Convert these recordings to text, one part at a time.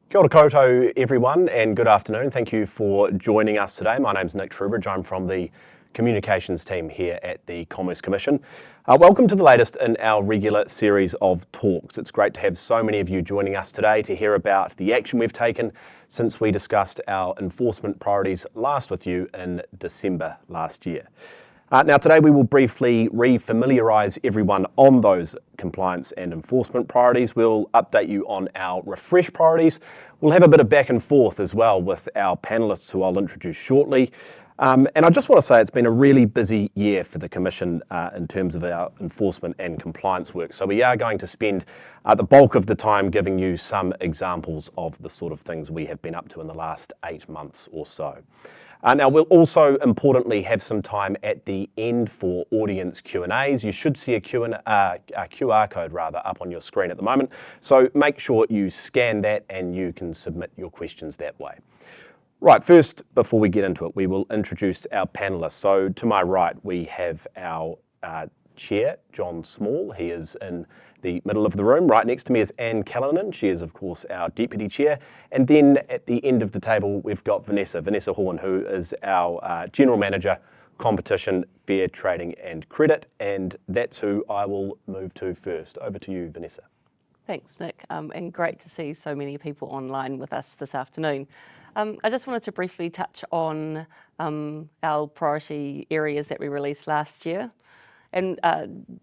Kia ora koutou, everyone, and good afternoon. Thank you for joining us today. My name's Nick Trubridge. I'm from the communications team here at the Commerce Commission. Welcome to the latest in our regular series of talks. It's great to have so many of you joining us today to hear about the action we've taken since we discussed our enforcement priorities last with you in December last year. Now today we will briefly re-familiarise everyone on those compliance and enforcement priorities. We'll update you on our refresh priorities. We'll have a bit of back and forth as well with our panellists who I'll introduce shortly. And I just want to say it's been a really busy year for the Commission in terms of our enforcement and compliance work. So we are going to spend the bulk of the time giving you some examples of the sort of things we have been up to in the last 8 months or so. Now we'll also importantly have some time at the end for audience Q&As. You should see a QR code rather up on your screen at the moment. So make sure you scan that and you can submit your questions that way. Right, first, before we get into it, we will introduce our panellists. So to my right, we have our chair, John Small. He is in the middle of the room. Right next to me is Anne Callanan. She is, of course, our deputy chair. And then at the end of the table, we've got Vanessa Horn, who is our general manager, competition, fair trading and credit. And that's who I will move to first. Over to you, Vanessa. Thanks, Nick, and great to see so many people online with us this afternoon. I just wanted to briefly touch on our priority areas that we released last year. And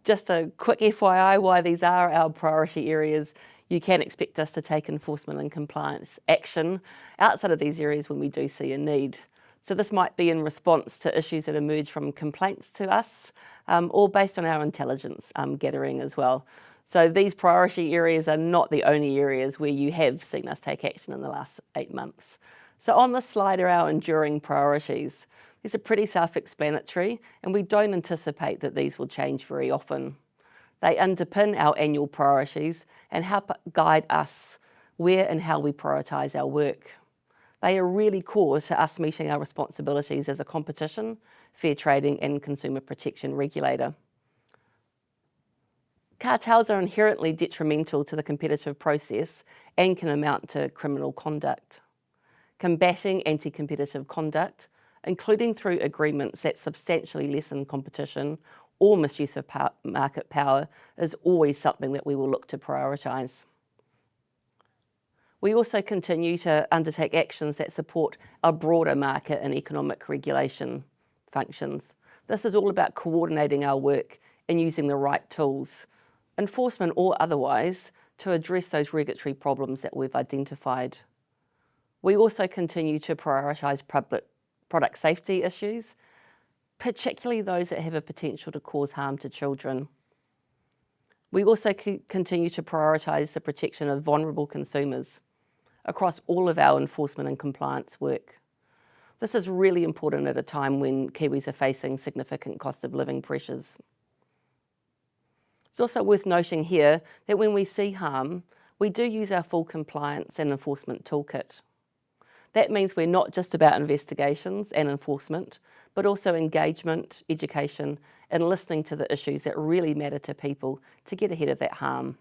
just a quick FYI why these are our priority areas. You can expect us to take enforcement and compliance action outside of these areas when we do see a need. So this might be in response to issues that emerge from complaints to us or based on our intelligence gathering as well. So these priority areas are not the only areas where you have seen us take action in the last 8 months. So on this slide are our enduring priorities. These are pretty self-explanatory, and we don't anticipate that these will change very often. They underpin our annual priorities and help guide us where and how we prioritise our work. They are really core to us meeting our responsibilities as a competition, fair trading and consumer protection regulator. Cartels are inherently detrimental to the competitive process and can amount to criminal conduct. Combating anti-competitive conduct, including through agreements that substantially lessen competition or misuse of market power, is always something that we will look to prioritise. We also continue to undertake actions that support our broader market and economic regulation functions. This is all about coordinating our work and using the right tools, enforcement or otherwise, to address those regulatory problems that we've identified. We also continue to prioritise product safety issues, particularly those that have a potential to cause harm to children. We also continue to prioritise the protection of vulnerable consumers across all of our enforcement and compliance work. This is really important at a time when Kiwis are facing significant cost of living pressures. It's also worth noting here that when we see harm, we do use our full compliance and enforcement toolkit. That means we're not just about investigations and enforcement, but also engagement, education, and listening to the issues that really matter to people to get ahead of that harm.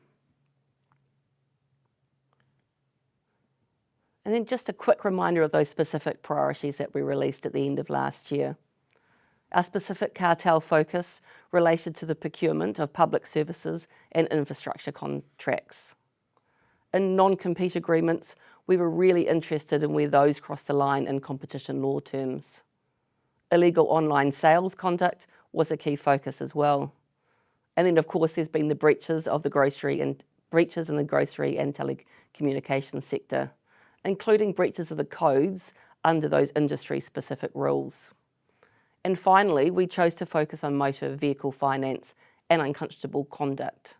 And then just a quick reminder of those specific priorities that we released at the end of last year. Our specific cartel focus related to the procurement of public services and infrastructure contracts. In non-compete agreements, we were really interested in where those cross the line in competition law terms. Illegal online sales conduct was a key focus as well. And then of course there's been the breaches in the grocery and telecommunications sector, including breaches of the codes under those industry-specific rules. And finally, we chose to focus on motor vehicle finance and unconscionable conduct.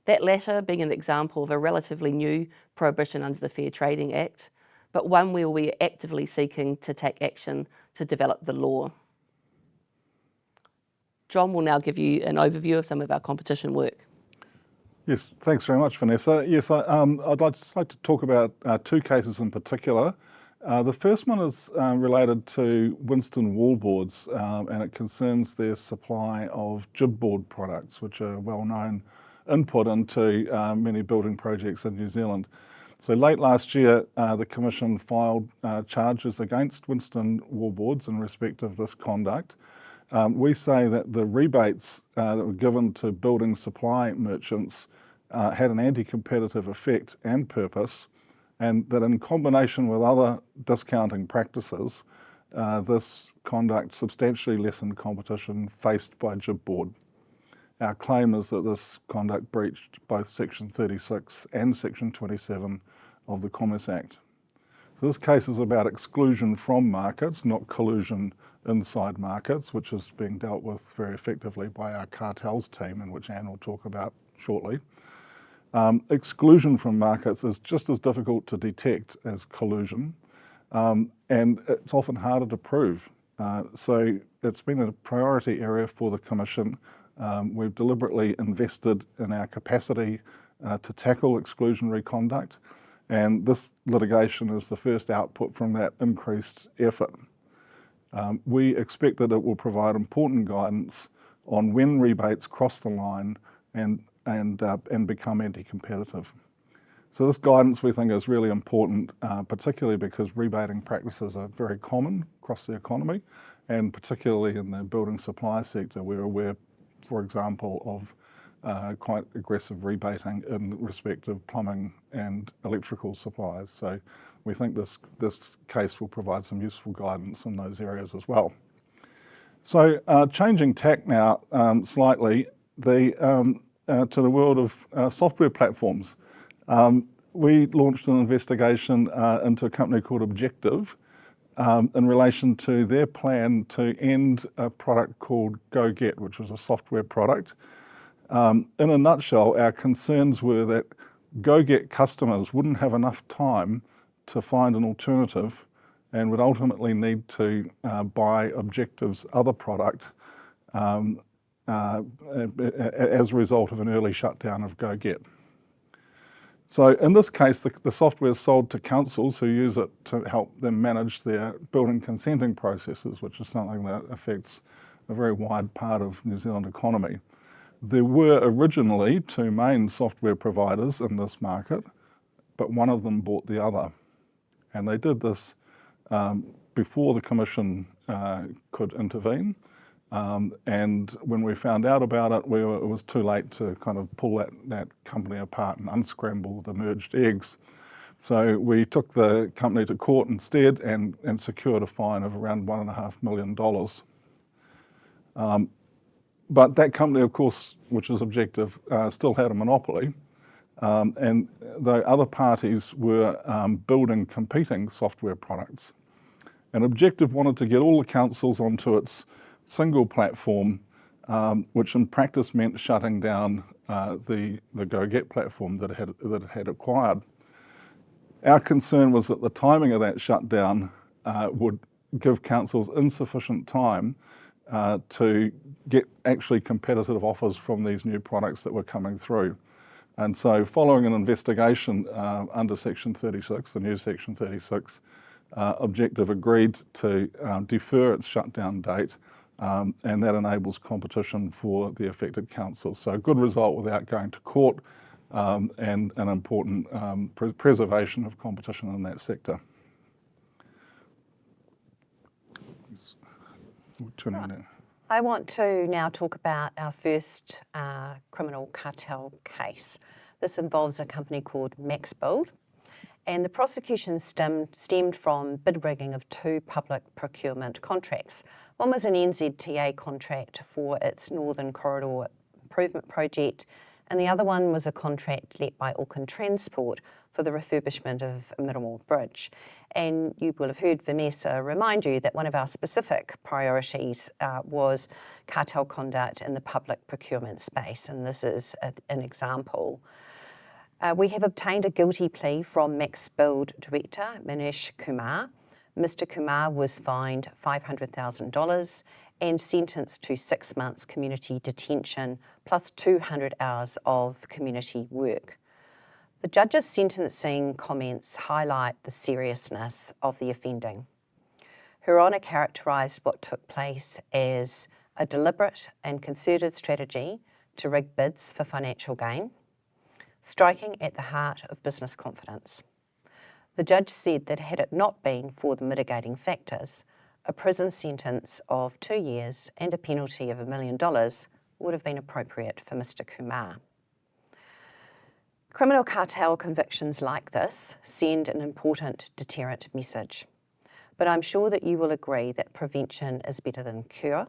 That latter being an example of a relatively new prohibition under the Fair Trading Act, but one where we're actively seeking to take action to develop the law. John will now give you an overview of some of our competition work. Yes, thanks very much, Vanessa. Yes, I'd like to talk about 2 cases in particular. The first one is related to Winstone Wallboards, and it concerns their supply of jibboard products, which are well-known input into many building projects in New Zealand. So late last year, the Commission filed charges against Winstone Wallboards in respect of this conduct. We say that the rebates that were given to building supply merchants had an anti-competitive effect and purpose, and that in combination with other discounting practices, this conduct substantially lessened competition faced by Jib Board. Our claim is that this conduct breached both Section 36 and Section 27 of the Commerce Act. So this case is about exclusion from markets, not collusion inside markets, which is being dealt with very effectively by our cartels team, and which Anne will talk about shortly. Exclusion from markets is just as difficult to detect as collusion, and it's often harder to prove. So it's been a priority area for the Commission. We've deliberately invested in our capacity to tackle exclusionary conduct, and this litigation is the first output from that increased effort. We expect that it will provide important guidance on when rebates cross the line and become anti-competitive. So this guidance, we think, is really important, particularly because rebating practices are very common across the economy, and particularly in the building supply sector. We're aware, for example, of quite aggressive rebating in respect of plumbing and electrical supplies. So we think this case will provide some useful guidance in those areas as well. So changing tack now slightly to the world of software platforms. We launched an investigation into a company called Objective in relation to their plan to end a product called GoGet, which was a software product. In a nutshell, our concerns were that GoGet customers wouldn't have enough time to find an alternative and would ultimately need to buy Objective's other product as a result of an early shutdown of GoGet. So in this case, the software is sold to councils who use it to help them manage their building consenting processes, which is something that affects a very wide part of New Zealand economy. There were originally two main software providers in this market, but one of them bought the other. And they did this before the Commission could intervene. And when we found out about it, it was too late to kind of pull that company apart and unscramble the merged eggs. So we took the company to court instead and secured a fine of around $1.5 million. But that company, of course, which is Objective, still had a monopoly. And the other parties were building competing software products. And Objective wanted to get all the councils onto its single platform, which in practice meant shutting down the GoGet platform that it had acquired. Our concern was that the timing of that shutdown would give councils insufficient time to get actually competitive offers from these new products that were coming through. And so following an investigation under Section 36, the new Section 36, Objective agreed to defer its shutdown date, and that enables competition for the affected councils. So a good result without going to court, and an important preservation of competition in that sector. I want to now talk about our first criminal cartel case. This involves a company called MaxBuild, and the prosecution stemmed from bid rigging of two public procurement contracts. One was an NZTA contract for its Northern Corridor Improvement Project, and the other one was a contract let by Auckland Transport for the refurbishment of Middlemore Bridge. And you will have heard Vanessa remind you that one of our specific priorities was cartel conduct in the public procurement space, and this is an example. We have obtained a guilty plea from MaxBuild Director Manish Kumar. Mr. Kumar was fined $500,000 and sentenced to 6 months community detention plus 200 hours of community work. The judge's sentencing comments highlight the seriousness of the offending. Her Honour characterised what took place as a deliberate and concerted strategy to rig bids for financial gain, striking at the heart of business confidence. The judge said that had it not been for the mitigating factors, a prison sentence of 2 years and a penalty of $1 million would have been appropriate for Mr. Kumar. Criminal cartel convictions like this send an important deterrent message. But I'm sure that you will agree that prevention is better than cure,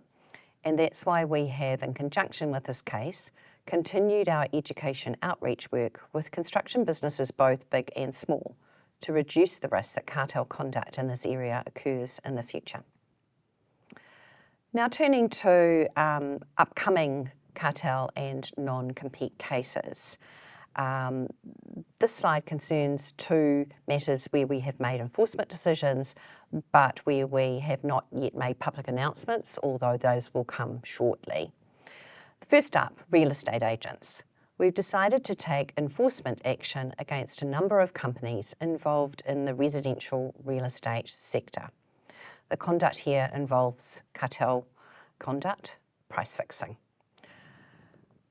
and that's why we have, in conjunction with this case, continued our education outreach work with construction businesses both big and small to reduce the risk that cartel conduct in this area occurs in the future. Now turning to upcoming cartel and non-compete cases. This slide concerns two matters where we have made enforcement decisions, but where we have not yet made public announcements, although those will come shortly. First up, real estate agents. We've decided to take enforcement action against a number of companies involved in the residential real estate sector. The conduct here involves cartel conduct, price fixing.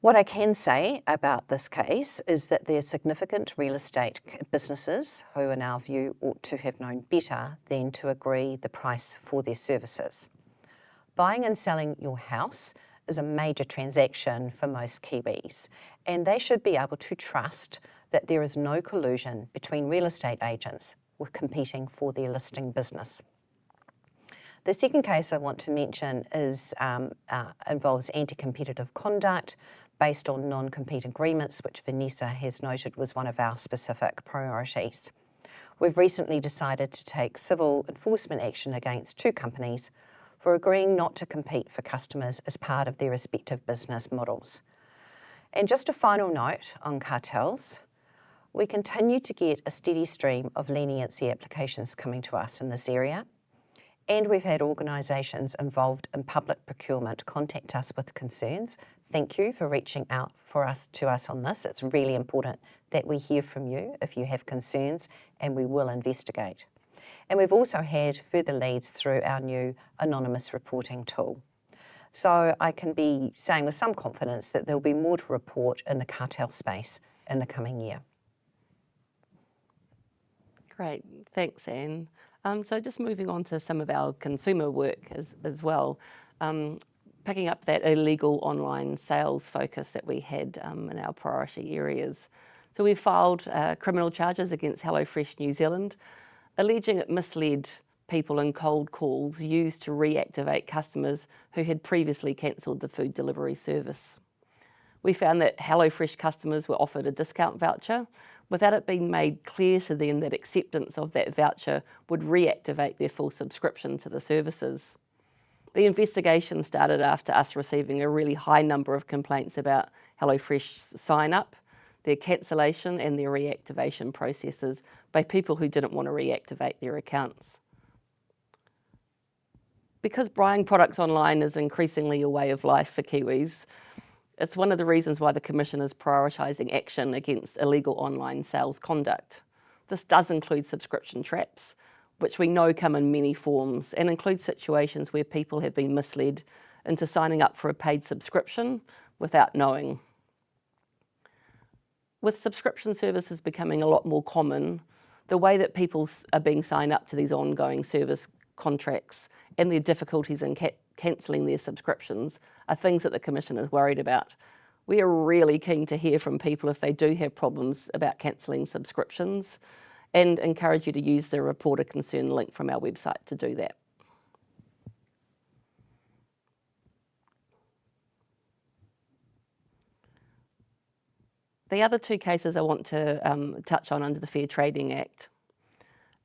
What I can say about this case is that they're significant real estate businesses who, in our view, ought to have known better than to agree the price for their services. Buying and selling your house is a major transaction for most Kiwis, and they should be able to trust that there is no collusion between real estate agents with competing for their listing business. The second case I want to mention involves anti-competitive conduct based on non-compete agreements, which Vanessa has noted was one of our specific priorities. We've recently decided to take civil enforcement action against two companies for agreeing not to compete for customers as part of their respective business models. And just a final note on cartels, we continue to get a steady stream of leniency applications coming to us in this area, and we've had organisations involved in public procurement contact us with concerns. Thank you for reaching out to us on this. It's really important that we hear from you if you have concerns, and we will investigate. And we've also had further leads through our new anonymous reporting tool. So I can be saying with some confidence that there'll be more to report in the cartel space in the coming year. Great, thanks, Anne. So just moving on to some of our consumer work as well, picking up that illegal online sales focus that we had in our priority areas. So we filed criminal charges against HelloFresh New Zealand, alleging it misled people in cold calls used to reactivate customers who had previously cancelled the food delivery service. We found that HelloFresh customers were offered a discount voucher without it being made clear to them that acceptance of that voucher would reactivate their full subscription to the services. The investigation started after us receiving a really high number of complaints about HelloFresh sign-up, their cancellation and their reactivation processes by people who didn't want to reactivate their accounts. Because buying products online is increasingly a way of life for Kiwis, it's one of the reasons why the Commission is prioritising action against illegal online sales conduct. This does include subscription traps, which we know come in many forms, and include situations where people have been misled into signing up for a paid subscription without knowing. With subscription services becoming a lot more common, the way that people are being signed up to these ongoing service contracts and their difficulties in cancelling their subscriptions are things that the Commission is worried about. We are really keen to hear from people if they do have problems about cancelling subscriptions, and encourage you to use the Report a Concern link from our website to do that. The other two cases I want to touch on under the Fair Trading Act,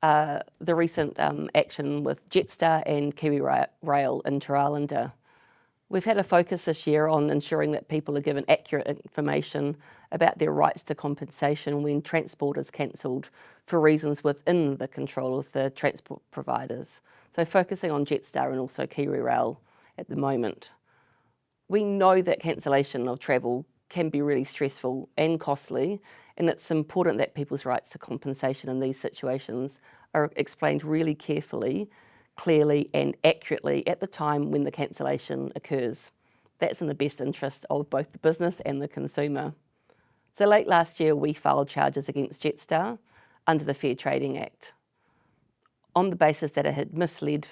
the recent action with Jetstar and Kiwi Rail in Te Rālanda. We've had a focus this year on ensuring that people are given accurate information about their rights to compensation when transport is cancelled for reasons within the control of the transport providers. So focusing on Jetstar and also Kiwi Rail at the moment. We know that cancellation of travel can be really stressful and costly, and it's important that people's rights to compensation in these situations are explained really carefully, clearly and accurately at the time when the cancellation occurs. That's in the best interest of both the business and the consumer. So late last year we filed charges against Jetstar under the Fair Trading Act, on the basis that it had misled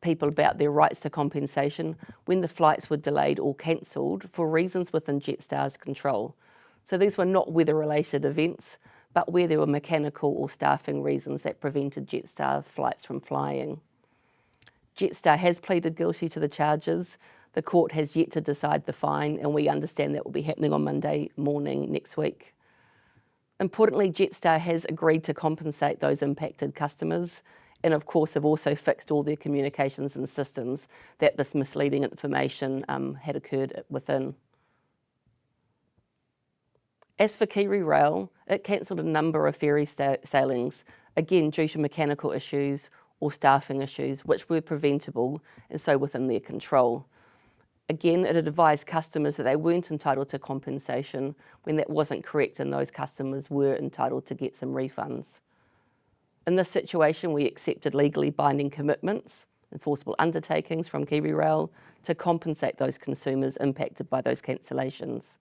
people about their rights to compensation when the flights were delayed or cancelled for reasons within Jetstar's control. So these were not weather-related events, but where there were mechanical or staffing reasons that prevented Jetstar flights from flying. Jetstar has pleaded guilty to the charges. The court has yet to decide the fine, and we understand that will be happening on Monday morning next week. Importantly, Jetstar has agreed to compensate those impacted customers, and of course have also fixed all their communications and systems that this misleading information had occurred within. As for Kiwi Rail, it cancelled a number of ferry sailings, again due to mechanical issues or staffing issues, which were preventable and so within their control. Again, it advised customers that they weren't entitled to compensation when that wasn't correct, and those customers were entitled to get some refunds. In this situation, we accepted legally binding commitments, enforceable undertakings from Kiwi Rail to compensate those consumers impacted by those cancellations.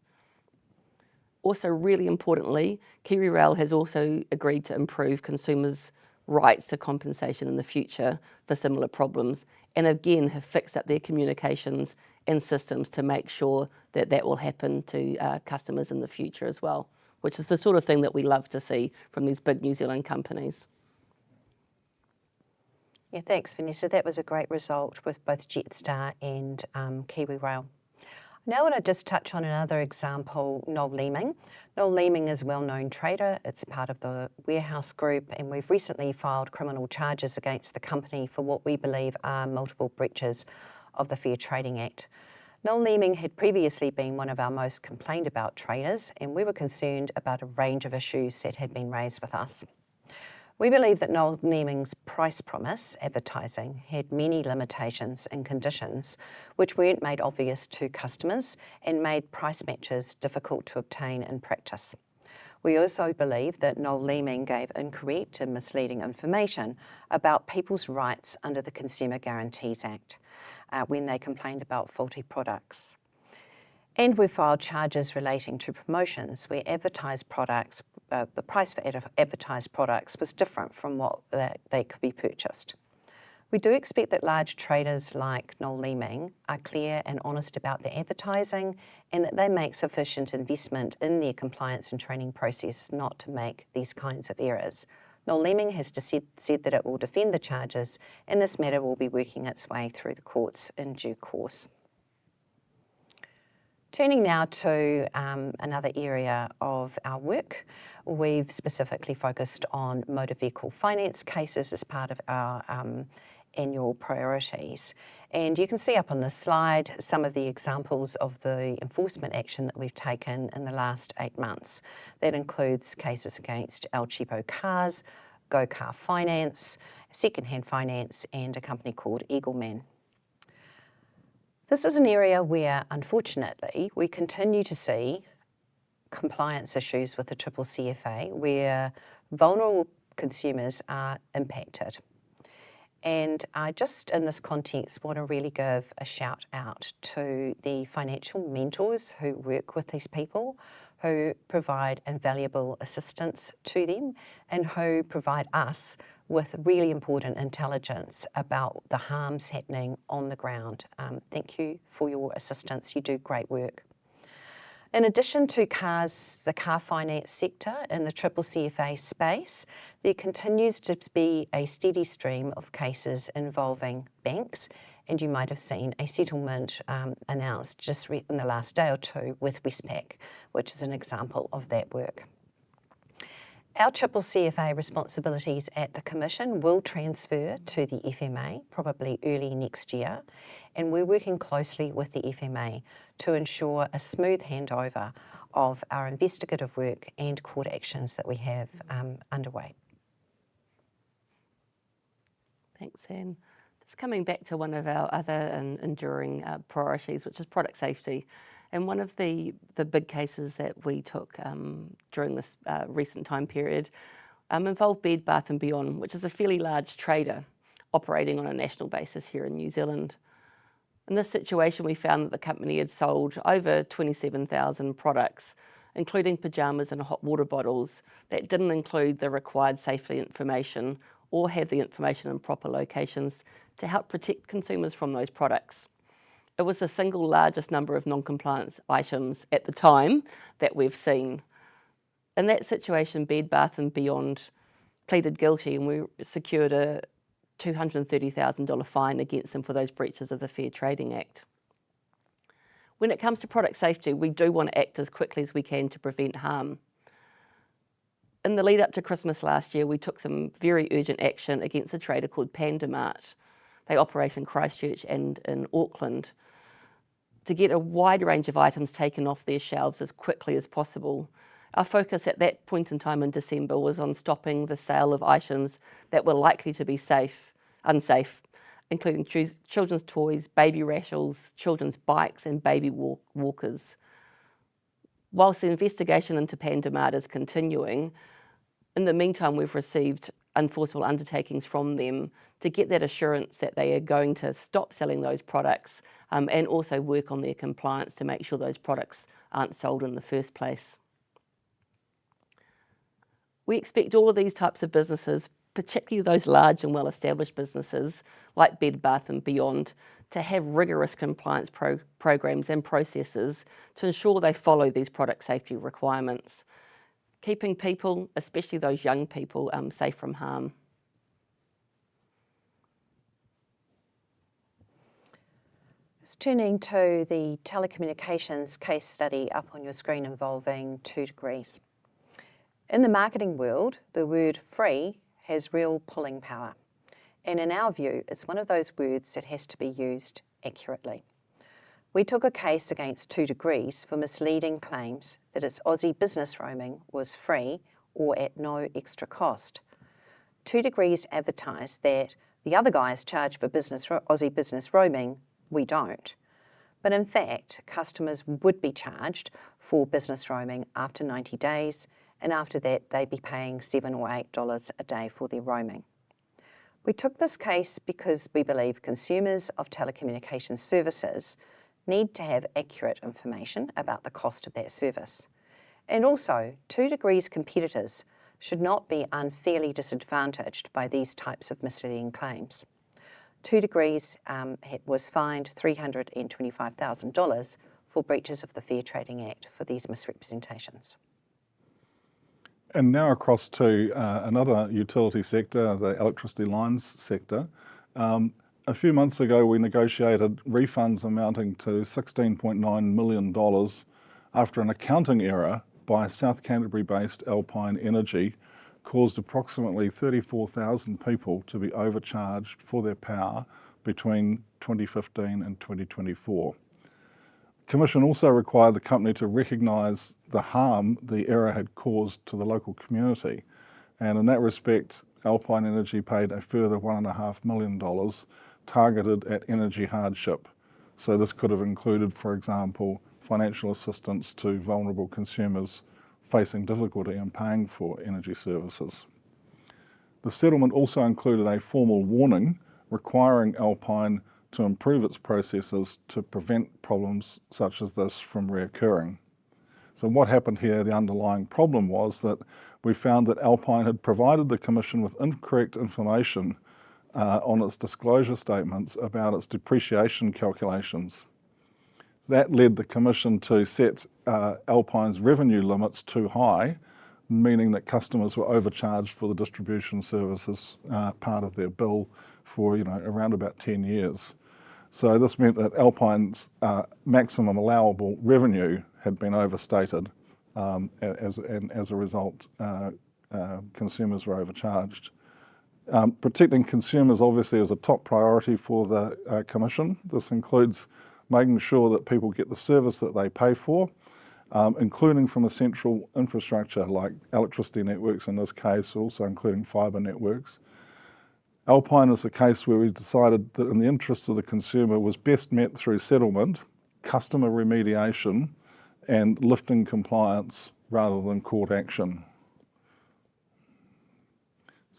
Also, really importantly, Kiwi Rail has also agreed to improve consumers' rights to compensation in the future for similar problems, and again have fixed up their communications and systems to make sure that that will happen to customers in the future as well, which is the sort of thing that we love to see from these big New Zealand companies. Yeah, thanks, Vanessa. That was a great result with both Jetstar and Kiwi Rail. Now I want to just touch on another example, Noel Leeming. Noel Leeming is a well-known trader. It's part of the Warehouse Group, and we've recently filed criminal charges against the company for what we believe are multiple breaches of the Fair Trading Act. Noel Leeming had previously been one of our most complained about traders, and we were concerned about a range of issues that had been raised with us. We believe that Noel Leeming's price promise advertising had many limitations and conditions which weren't made obvious to customers and made price matches difficult to obtain in practice. We also believe that Noel Leeming gave incorrect and misleading information about people's rights under the Consumer Guarantees Act when they complained about faulty products. And we filed charges relating to promotions where advertised products, the price for advertised products was different from what they could be purchased. We do expect that large traders like Noel Leeming are clear and honest about their advertising and that they make sufficient investment in their compliance and training process not to make these kinds of errors. Noel Leeming has said that it will defend the charges, and this matter will be working its way through the courts in due course. Turning now to another area of our work, we've specifically focused on motor vehicle finance cases as part of our annual priorities. And you can see up on the slide some of the examples of the enforcement action that we've taken in the last 8 months. That includes cases against El Cheapo Cars, Go Car Finance, Secondhand Finance, and a company called Eagleman. This is an area where, unfortunately, we continue to see compliance issues with the CCCFA, where vulnerable consumers are impacted. And I just, in this context, want to really give a shout out to the financial mentors who work with these people, who provide invaluable assistance to them, and who provide us with really important intelligence about the harms happening on the ground. Thank you for your assistance. You do great work. In addition to cars, the car finance sector in the CCCFA space, there continues to be a steady stream of cases involving banks, and you might have seen a settlement announced just in the last day or two with Westpac, which is an example of that work. Our CCCFA responsibilities at the Commission will transfer to the FMA probably early next year, and we're working closely with the FMA to ensure a smooth handover of our investigative work and court actions that we have underway. Thanks, Anne. Just coming back to one of our other enduring priorities, which is product safety. And one of the big cases that we took during this recent time period involved Bed Bath & Beyond, which is a fairly large trader operating on a national basis here in New Zealand. In this situation, we found that the company had sold over 27,000 products including pyjamas and hot water bottles, that didn't include the required safety information or have the information in proper locations to help protect consumers from those products. It was the single largest number of non-compliance items at the time that we've seen. In that situation, Bed Bath & Beyond pleaded guilty, and we secured a $230,000 fine against them for those breaches of the Fair Trading Act. When it comes to product safety, we do want to act as quickly as we can to prevent harm. In the lead up to Christmas last year, we took some very urgent action against a trader called Panda Mart. They operate in Christchurch and in Auckland, to get a wide range of items taken off their shelves as quickly as possible. Our focus at that point in time in December was on stopping the sale of items that were likely to be unsafe, including children's toys, baby rattles, children's bikes and baby walkers. Whilst the investigation into Panda Mart is continuing, in the meantime we've received enforceable undertakings from them to get that assurance that they are going to stop selling those products and also work on their compliance to make sure those products aren't sold in the first place. We expect all of these types of businesses, particularly those large and well-established businesses like Bed Bath & Beyond, to have rigorous compliance programs and processes to ensure they follow these product safety requirements, keeping people, especially those young people, safe from harm. Just turning to the telecommunications case study up on your screen involving 2 degrees. In the marketing world, the word free has real pulling power. And in our view, it's one of those words that has to be used accurately. We took a case against 2 degrees for misleading claims that its Aussie business roaming was free or at no extra cost. 2 degrees advertised that the other guys charge for Aussie business roaming, we don't. But in fact, customers would be charged for business roaming after 90 days, and after that they'd be paying $7 or $8 a day for their roaming. We took this case because we believe consumers of telecommunications services need to have accurate information about the cost of that service. And also, 2 degrees competitors should not be unfairly disadvantaged by these types of misleading claims. 2 degrees was fined $325,000 for breaches of the Fair Trading Act for these misrepresentations. And now across to another utility sector, the electricity lines sector. A few months ago we negotiated refunds amounting to $16.9 million after an accounting error by South Canterbury-based Alpine Energy caused approximately 34,000 people to be overcharged for their power between 2015 and 2024. The Commission also required the company to recognise the harm the error had caused to the local community, and in that respect Alpine Energy paid a further $1.5 million targeted at energy hardship. So this could have included, for example, financial assistance to vulnerable consumers facing difficulty in paying for energy services. The settlement also included a formal warning requiring Alpine to improve its processes to prevent problems such as this from reoccurring. So what happened here, the underlying problem was that we found that Alpine had provided the Commission with incorrect information on its disclosure statements about its depreciation calculations. That led the Commission to set Alpine's revenue limits too high, meaning that customers were overcharged for the distribution services part of their bill for around about 10 years. So this meant that Alpine's maximum allowable revenue had been overstated, and as a result consumers were overcharged. Protecting consumers obviously is a top priority for the Commission. This includes making sure that people get the service that they pay for, including from essential infrastructure like electricity networks in this case, also including fibre networks. Alpine is a case where we decided that in the interests of the consumer was best met through settlement, customer remediation and lifting compliance rather than court action.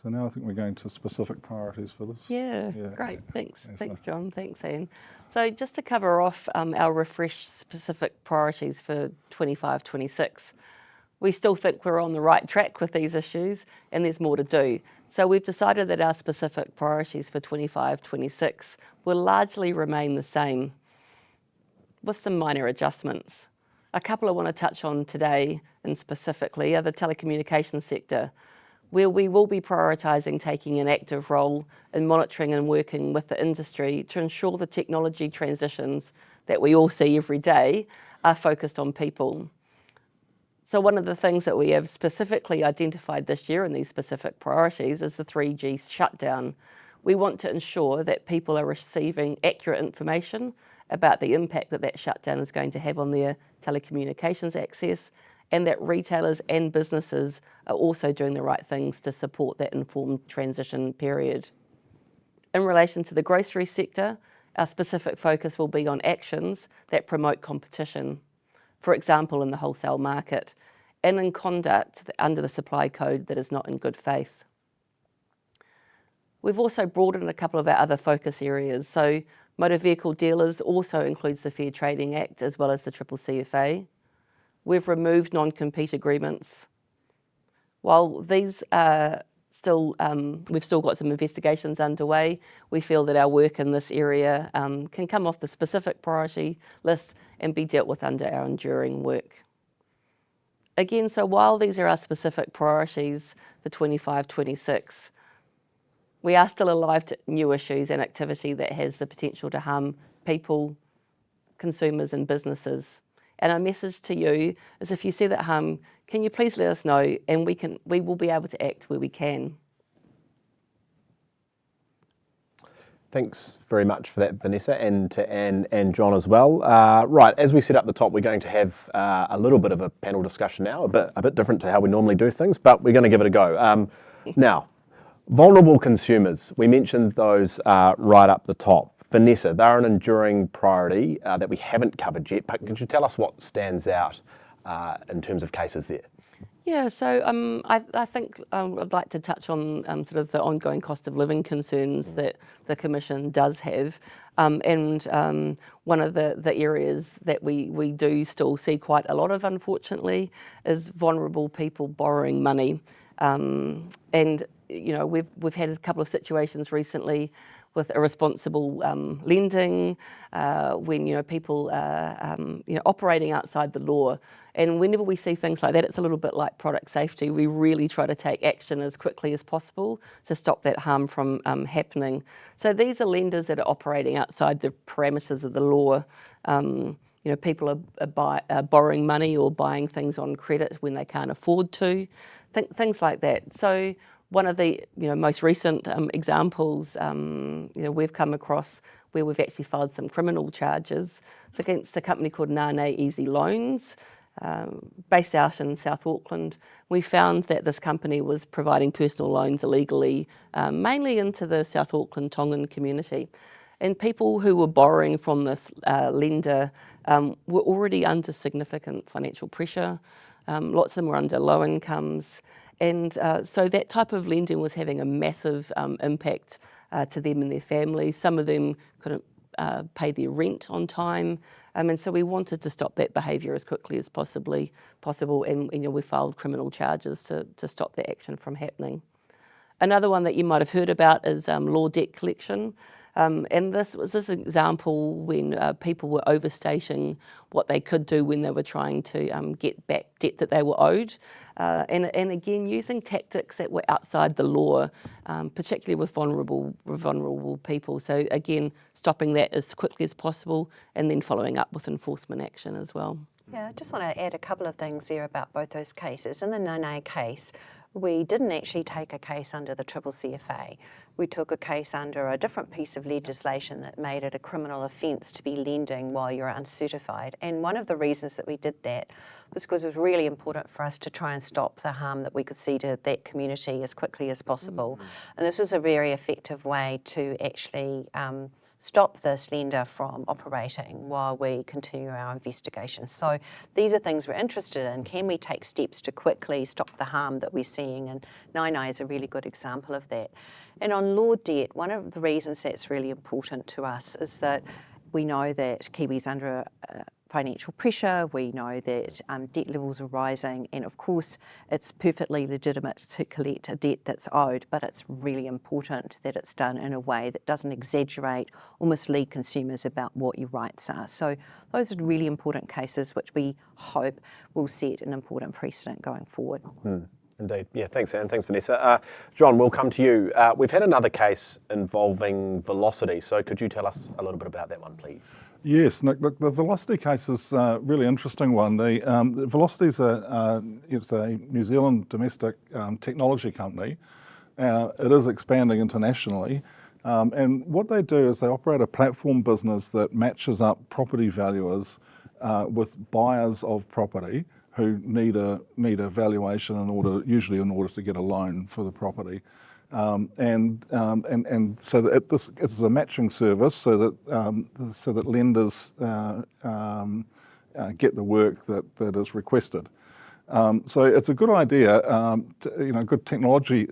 So now I think we're going to specific priorities for this. Yeah, great. Thanks, John. Thanks, Ian. So just to cover off our refresh specific priorities for 25-26, we still think we're on the right track with these issues and there's more to do. So we've decided that our specific priorities for 25-26 will largely remain the same with some minor adjustments. A couple I want to touch on today and specifically are the telecommunications sector, where we will be prioritising taking an active role in monitoring and working with the industry to ensure the technology transitions that we all see every day are focused on people. So one of the things that we have specifically identified this year in these specific priorities is the 3G shutdown. We want to ensure that people are receiving accurate information about the impact that that shutdown is going to have on their telecommunications access, and that retailers and businesses are also doing the right things to support that informed transition period. In relation to the grocery sector, our specific focus will be on actions that promote competition, for example, in the wholesale market, and in conduct under the supply code that is not in good faith. We've also broadened a couple of our other focus areas. So motor vehicle dealers also includes the Fair Trading Act as well as the CCCFA. We've removed non-compete agreements. While these are we've still got some investigations underway, we feel that our work in this area can come off the specific priority list and be dealt with under our enduring work. Again, so while these are our specific priorities for 25-26, we are still alive to new issues and activity that has the potential to harm people, consumers and businesses. And our message to you is, if you see that harm, can you please let us know, and we will be able to act where we can. Thanks very much for that, Vanessa, and to Anne and John as well. Right, as we set up the top, we're going to have a little bit of a panel discussion now, a bit different to how we normally do things, but we're going to give it a go. Now, vulnerable consumers, we mentioned those right up the top. Vanessa, they're an enduring priority that we haven't covered yet, but could you tell us what stands out in terms of cases there? Yeah, so I think I'd like to touch on sort of the ongoing cost of living concerns that the Commission does have. And one of the areas that we do still see quite a lot of, unfortunately, is vulnerable people borrowing money. And, you know, we've had a couple of situations recently with irresponsible lending, when, you know, people are, you know, operating outside the law. And whenever we see things like that, it's a little bit like product safety. We really try to take action as quickly as possible to stop that harm from happening. So these are lenders that are operating outside the parameters of the law. You know, people are borrowing money or buying things on credit when they can't afford to, things like that. So one of the most recent examples we've come across where we've actually filed some criminal charges. It's against a company called Nane Easy Loans, based out in South Auckland. We found that this company was providing personal loans illegally, mainly into the South Auckland Tongan community. And people who were borrowing from this lender were already under significant financial pressure. Lots of them were under low incomes. And so that type of lending was having a massive impact to them and their families. Some of them couldn't pay their rent on time. And so we wanted to stop that behaviour as quickly as possible. And we filed criminal charges to stop that action from happening. Another one that you might have heard about is law debt collection. And this was this example when people were overstating what they could do when they were trying to get back debt that they were owed. And again, using tactics that were outside the law, particularly with vulnerable people. So again, stopping that as quickly as possible and then following up with enforcement action as well. Yeah, I just want to add a couple of things there about both those cases. In the Nane case, we didn't actually take a case under the CCCFA. We took a case under a different piece of legislation that made it a criminal offence to be lending while you're uncertified. And one of the reasons that we did that was because it was really important for us to try and stop the harm that we could see to that community as quickly as possible. And this was a very effective way to actually stop this lender from operating while we continue our investigation. So these are things we're interested in. Can we take steps to quickly stop the harm that we're seeing? And Nainai is a really good example of that. And on law debt, one of the reasons that's really important to us is that we know that Kiwi's under financial pressure, we know that debt levels are rising, and of course it's perfectly legitimate to collect a debt that's owed, but it's really important that it's done in a way that doesn't exaggerate or mislead consumers about what your rights are. So those are really important cases which we hope will set an important precedent going forward. Indeed. Yeah, thanks, Anne. Thanks, Vanessa. John, we'll come to you. We've had another case involving Velocity, so could you tell us a little bit about that one, please? Yes, Nick, look, the Velocity case is a really interesting one. The Velocity is it's a New Zealand domestic technology company. It is expanding internationally. And what they do is they operate a platform business that matches up property valuers with buyers of property who need a valuation usually in order to get a loan for the property. And so that it's a matching service so that lenders get the work that is requested. So it's a good idea, good technology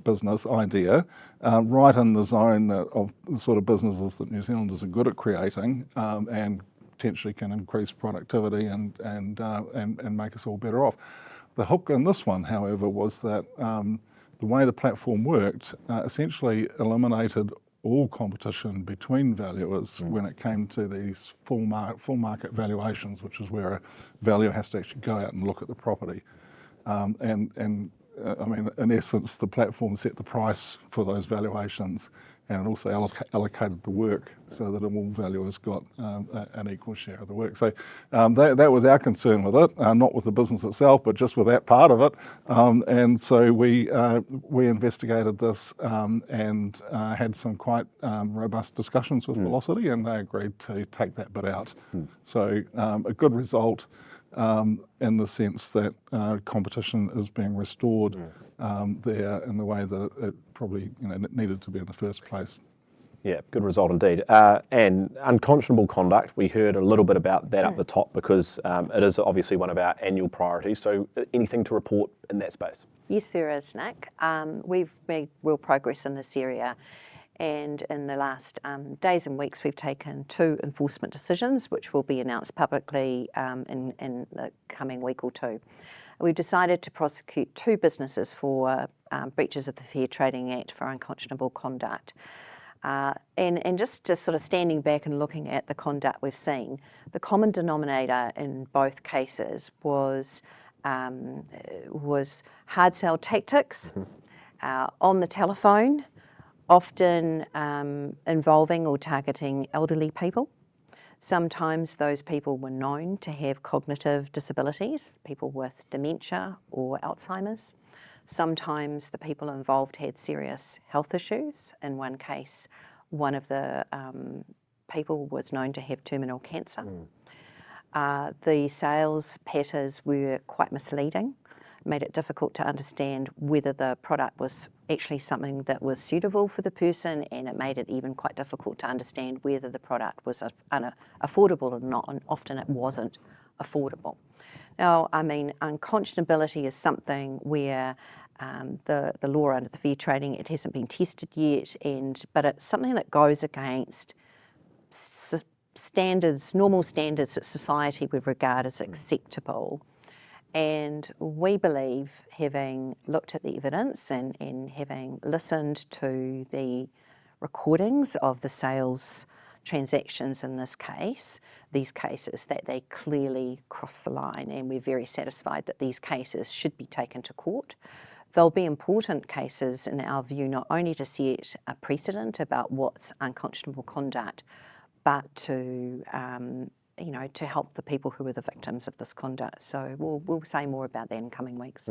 business idea, right in the zone of the sort of businesses that New Zealanders are good at creating, and potentially can increase productivity and make us all better off. The hook in this one, however, was that the way the platform worked essentially eliminated all competition between valuers when it came to these full market valuations, which is where a valuer has to actually go out and look at the property. I mean, in essence, the platform set the price for those valuations, and it also allocated the work so that all valuers got an equal share of the work. So that was our concern with it, not with the business itself, but just with that part of it. And so we investigated this and had some quite robust discussions with Velocity, and they agreed to take that bit out. So a good result in the sense that competition is being restored there in the way that it probably needed to be in the first place. Yeah, good result indeed. And unconscionable conduct, we heard a little bit about that up the top because it is obviously one of our annual priorities. So anything to report in that space? Yes, there is, Nick. We've made real progress in this area. And in the last days and weeks, we've taken 2 enforcement decisions, which will be announced publicly in the coming week or 2. We've decided to prosecute 2 businesses for breaches of the Fair Trading Act for unconscionable conduct. And just sort of standing back and looking at the conduct we've seen, the common denominator in both cases was hard sell tactics on the telephone, often involving or targeting elderly people. Sometimes those people were known to have cognitive disabilities, people with dementia or Alzheimer's. Sometimes the people involved had serious health issues. In one case, one of the people was known to have terminal cancer. The sales patterns were quite misleading, made it difficult to understand whether the product was actually something that was suitable for the person, and it made it even quite difficult to understand whether the product was affordable or not, and often it wasn't affordable. Now, I mean, unconscionability is something where the law under the Fair Trading Act hasn't been tested yet, but it's something that goes against standards, normal standards that society would regard as acceptable. And we believe, having looked at the evidence and having listened to the recordings of the sales transactions in these cases, that they clearly cross the line, and we're very satisfied that these cases should be taken to court. They'll be important cases in our view, not only to set a precedent about what's unconscionable conduct, but to help the people who are the victims of this conduct. So we'll say more about that in coming weeks.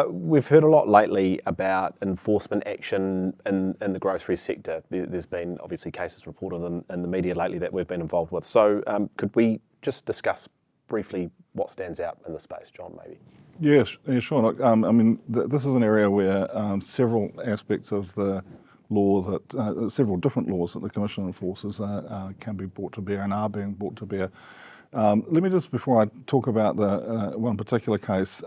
We've heard a lot lately about enforcement action in the grocery sector. There's been obviously cases reported in the media lately that we've been involved with. So could we just discuss briefly what stands out in the space, John, maybe? Yeah, sure. Look, I mean, this is an area where several aspects of the law that several different laws that the Commission enforces can be brought to bear and are being brought to bear. Let me just, before I talk about the one particular case,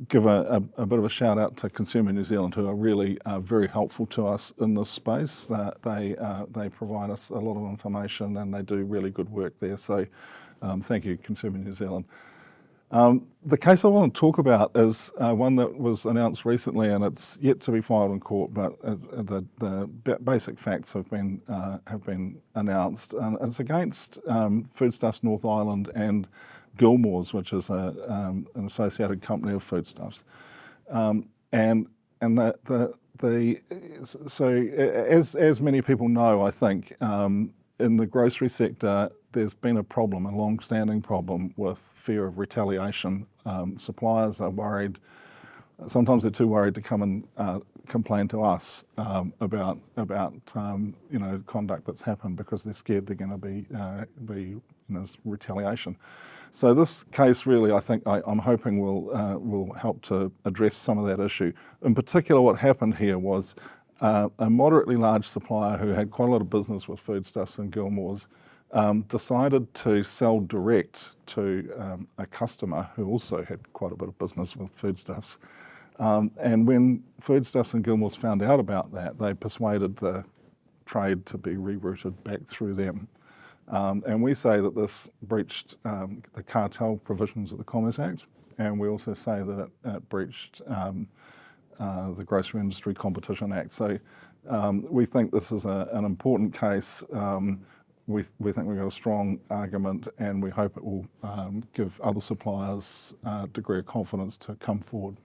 give a bit of a shout out to Consumer New Zealand, who are really very helpful to us in this space. They provide us a lot of information and they do really good work there. So thank you, Consumer New Zealand. The case I want to talk about is one that was announced recently, and it's yet to be filed in court, but the basic facts have been announced. And it's against Foodstuffs North Island and Gilmore's, which is an associated company of Foodstuffs. So as many people know, I think in the grocery sector, there's been a problem, a long-standing problem with fear of retaliation. Suppliers are worried. Sometimes they're too worried to come and complain to us about conduct that's happened because they're scared they're going to be retaliation. So this case really, I think, I'm hoping will help to address some of that issue. In particular, what happened here was a moderately large supplier who had quite a lot of business with Foodstuffs and Gilmore's decided to sell direct to a customer who also had quite a bit of business with Foodstuffs. And when Foodstuffs and Gilmore's found out about that, they persuaded the trade to be rerouted back through them. And we say that this breached the cartel provisions of the Commerce Act, and we also say that it breached the Grocery Industry Competition Act. So we think this is an important case. We think we've got a strong argument, and we hope it will give other suppliers a degree of confidence to come forward.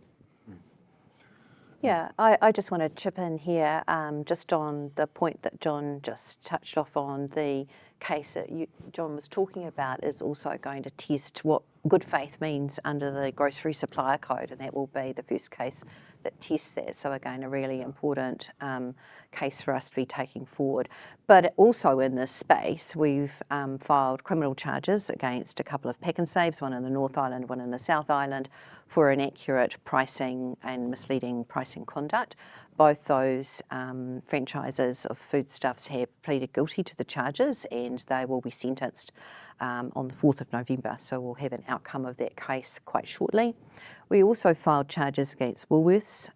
Yeah, I just want to chip in here just on the point that John just touched off on. The case that John was talking about is also going to test what good faith means under the Grocery Supplier Code, and that will be the first case that tests that. So again, a really important case for us to be taking forward. But also in this space, we've filed criminal charges against a couple of pack and saves, one in the North Island, one in the South Island, for inaccurate pricing and misleading pricing conduct. Both those franchises of Foodstuffs have pleaded guilty to the charges, and they will be sentenced on the 4th of November, so we'll have an outcome of that case quite shortly. We also filed charges against Woolworths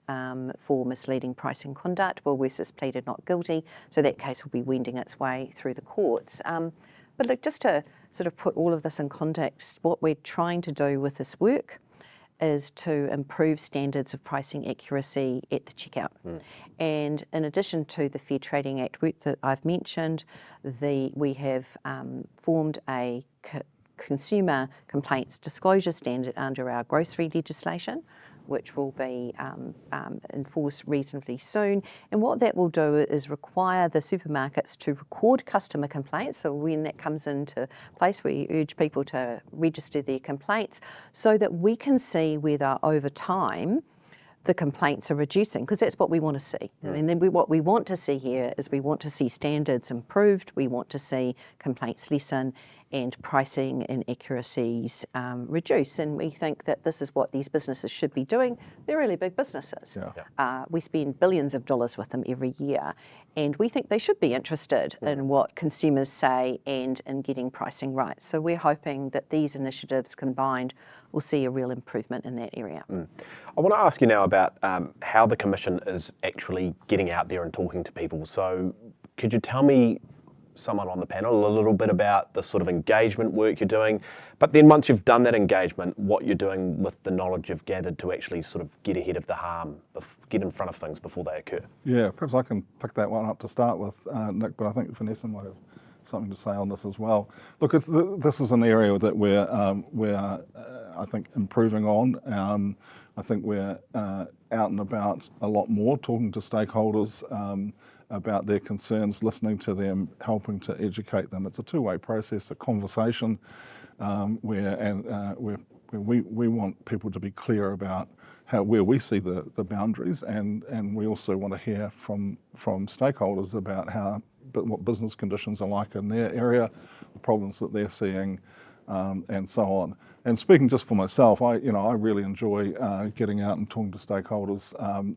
for misleading pricing conduct. Woolworths has pleaded not guilty, so that case will be wending its way through the courts. But look, just to sort of put all of this in context, what we're trying to do with this work is to improve standards of pricing accuracy at the checkout. And in addition to the Fair Trading Act work that I've mentioned, we have formed a consumer complaints disclosure standard under our grocery legislation, which will be enforced reasonably soon. And what that will do is require the supermarkets to record customer complaints. So when that comes into place, we urge people to register their complaints so that we can see whether over time the complaints are reducing, because that's what we want to see. And then what we want to see here is we want to see standards improved, we want to see complaints lessen, and pricing inaccuracies reduce. And we think that this is what these businesses should be doing. They're really big businesses. We spend billions of dollars with them every year, and we think they should be interested in what consumers say and in getting pricing right. So we're hoping that these initiatives combined will see a real improvement in that area. I want to ask you now about how the Commission is actually getting out there and talking to people. So could you tell me, someone on the panel, a little bit about the sort of engagement work you're doing, but then once you've done that engagement, what you're doing with the knowledge you've gathered to actually sort of get ahead of the harm, get in front of things before they occur? Yeah, perhaps I can pick that one up to start with, Nick, but I think Vanessa might have something to say on this as well. Look, this is an area that we're I think, improving on. I think we're out and about a lot more, talking to stakeholders about their concerns, listening to them, helping to educate them. It's a two-way process, a conversation where we want people to be clear about where we see the boundaries, and we also want to hear from stakeholders about what business conditions are like in their area, the problems that they're seeing, and so on. And speaking just for myself, I really enjoy getting out and talking to stakeholders,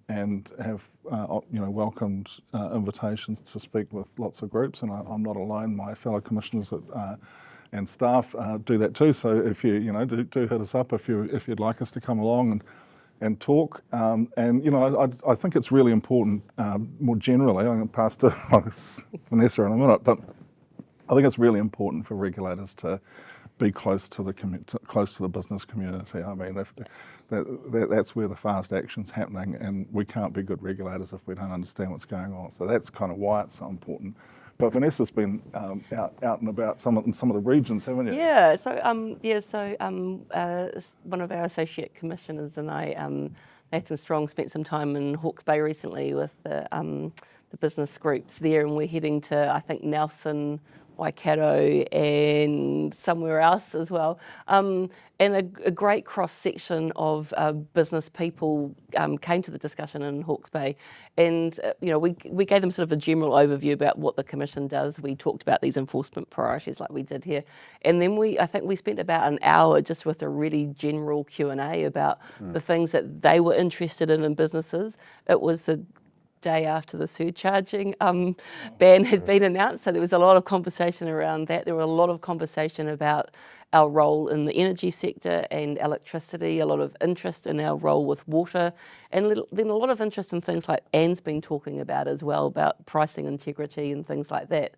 and have welcomed invitations to speak with lots of groups. And I'm not alone; my fellow commissioners and staff do that too. So if you do hit us up if you'd like us to come along and talk. And I think it's really important more generally. I'm going to pass to Vanessa in a minute, but I think it's really important for regulators to be close to the business community. I mean, that's where the fast action's happening, and we can't be good regulators if we don't understand what's going on. So that's kind of why it's so important. But Vanessa's been out and about some of the regions, haven't you? Yeah. So one of our associate commissioners and I, Nathan Strong, spent some time in Hawke's Bay recently with the business groups there, and we're heading to, I think, Nelson, Waikato and somewhere else as well. And a great cross-section of business people came to the discussion in Hawke's Bay. And, we gave them sort of a general overview about what the Commission does. We talked about these enforcement priorities like we did here. And then I think we spent about an hour just with a really general Q&A about the things that they were interested in businesses. It was the day after the surcharging ban had been announced, so there was a lot of conversation around that. There were a lot of conversation about our role in the energy sector and electricity, a lot of interest in our role with water, and then a lot of interest in things like Anne's been talking about as well, about pricing integrity and things like that.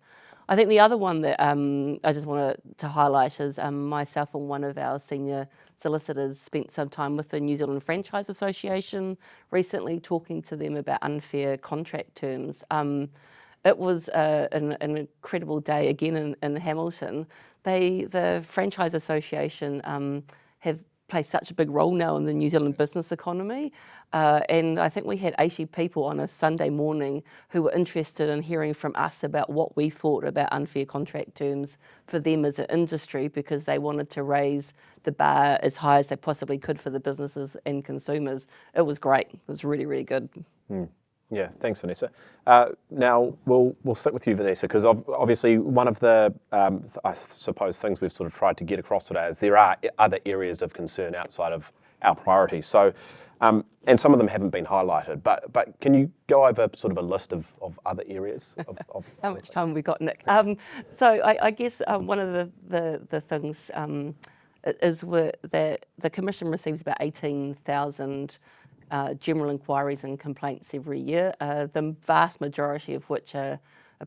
I think the other one that I just wanted to highlight is myself and one of our senior solicitors spent some time with the New Zealand Franchise Association recently, talking to them about unfair contract terms. It was an incredible day again in Hamilton. The Franchise Association have plays such a big role now in the New Zealand business economy. And I think we had 80 people on a Sunday morning who were interested in hearing from us about what we thought about unfair contract terms for them as an industry, because they wanted to raise the bar as high as they possibly could for the businesses and consumers. It was great. It was really, really good. Yeah, thanks, Vanessa. Now we'll stick with you, Vanessa, because obviously one of the I suppose things we've sort of tried to get across today is there are other areas of concern outside of our priorities. So, and some of them haven't been highlighted. But can you go over sort of a list of other areas? How much time have we got, Nick? So I guess one of the things is that the Commission receives about 18,000 general inquiries and complaints every year, the vast majority of which are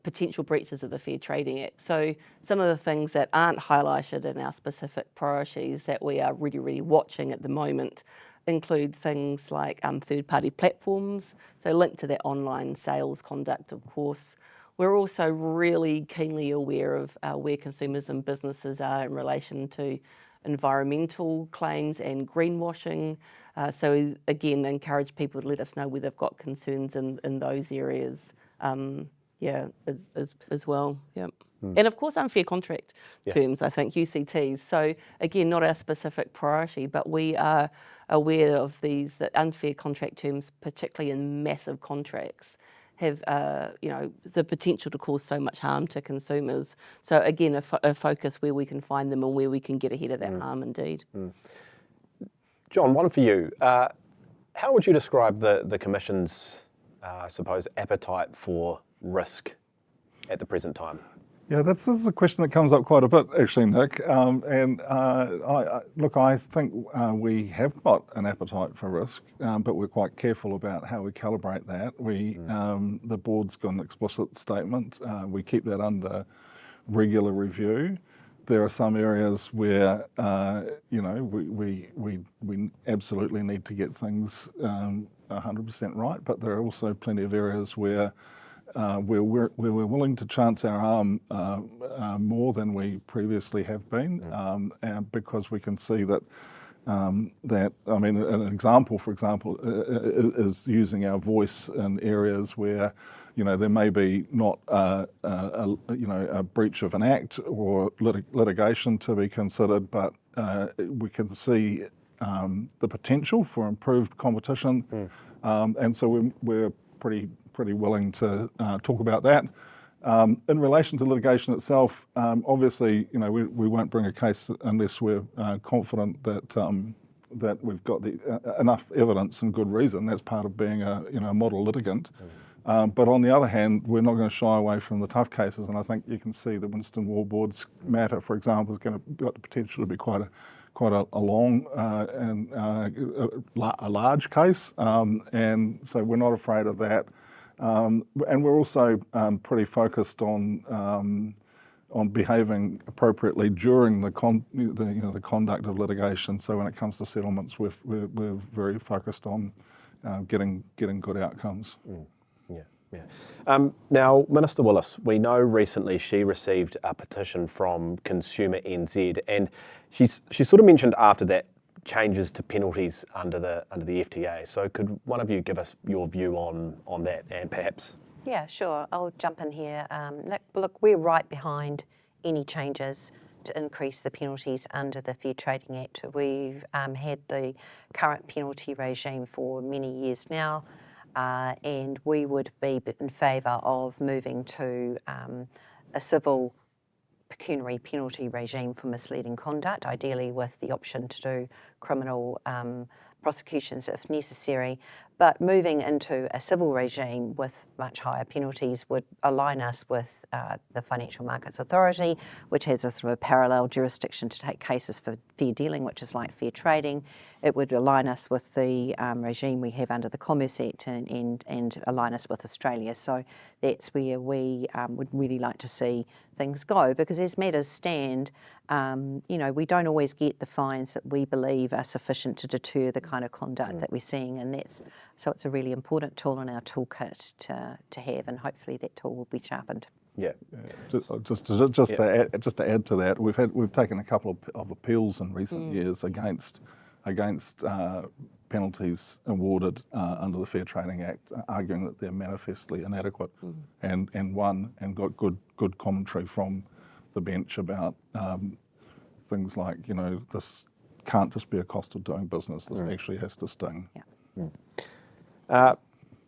potential breaches of the Fair Trading Act. So some of the things that aren't highlighted in our specific priorities that we are really, really watching at the moment include things like third-party platforms, so linked to that online sales conduct, of course. We're also really keenly aware of where consumers and businesses are in relation to environmental claims and greenwashing. So again, encourage people to let us know where they've got concerns in those areas, as well. Yeah. And of course, unfair contract terms, I think, UCTs. So again, not our specific priority, but we are aware of that unfair contract terms, particularly in massive contracts, have the potential to cause so much harm to consumers. So again, a focus where we can find them and where we can get ahead of that harm indeed. John, one for you. How would you describe the Commission's, I suppose, appetite for risk at the present time? Yeah, this is a question that comes up quite a bit, actually, Nick. I think we have got an appetite for risk, but we're quite careful about how we calibrate that. The board's got an explicit statement. We keep that under regular review. There are some areas where we absolutely need to get things 100% right, but there are also plenty of areas where we're willing to chance our arm more than we previously have been, and because we can see that an example, for example, is using our voice in areas where there may be not a breach of an act or litigation to be considered, but we can see the potential for improved competition, and so we're pretty willing to talk about that. In relation to litigation itself, obviously, we won't bring a case unless we're confident that we've got enough evidence and good reason. That's part of being a model litigant. But on the other hand, we're not going to shy away from the tough cases, and I think you can see the Winstone Wallboards matter, for example, has got the potential to be quite a long and a large case, and so we're not afraid of that. And we're also pretty focused on behaving appropriately during the conduct of litigation. So when it comes to settlements, we're very focused on getting good outcomes. Yeah. Now, Minister Willis, we know recently she received a petition from Consumer NZ, and she sort of mentioned after that changes to penalties under the FTA. So could one of you give us your view on that, and perhaps? Yeah, sure. I'll jump in here. Nick, look, we're right behind any changes to increase the penalties under the Fair Trading Act. We've had the current penalty regime for many years now. And we would be in favour of moving to a civil pecuniary penalty regime for misleading conduct, ideally with the option to do criminal prosecutions if necessary. But moving into a civil regime with much higher penalties would align us with the Financial Markets Authority, which has a sort of a parallel jurisdiction to take cases for fair dealing, which is like fair trading. It would align us with the regime we have under the Commerce Act and align us with Australia. So that's where we would really like to see things go, because as matters stand, we don't always get the fines that we believe are sufficient to deter the kind of conduct that we're seeing, and so it's a really important tool in our toolkit to have, and hopefully that tool will be sharpened. Yeah. Just to add to that, we've taken a couple of appeals in recent years against penalties awarded under the Fair Trading Act, arguing that they're manifestly inadequate, and got good commentary from the bench about things like this can't just be a cost of doing business. This actually has to sting. Yeah.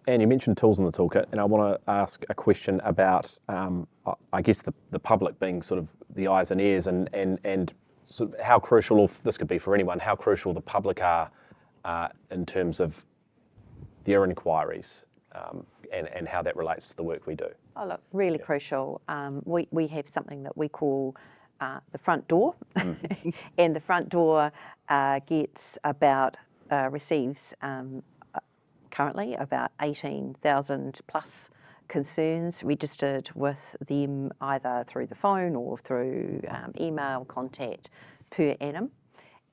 And you mentioned tools in the toolkit, and I want to ask a question about, I guess, the public being sort of the eyes and ears, and sort of how crucial, or this could be for anyone, how crucial the public are in terms of their inquiries, and how that relates to the work we do. Oh, look, really crucial. We have something that we call the front door, and the front door receives currently about 18,000 plus concerns registered with them either through the phone or through email contact per annum.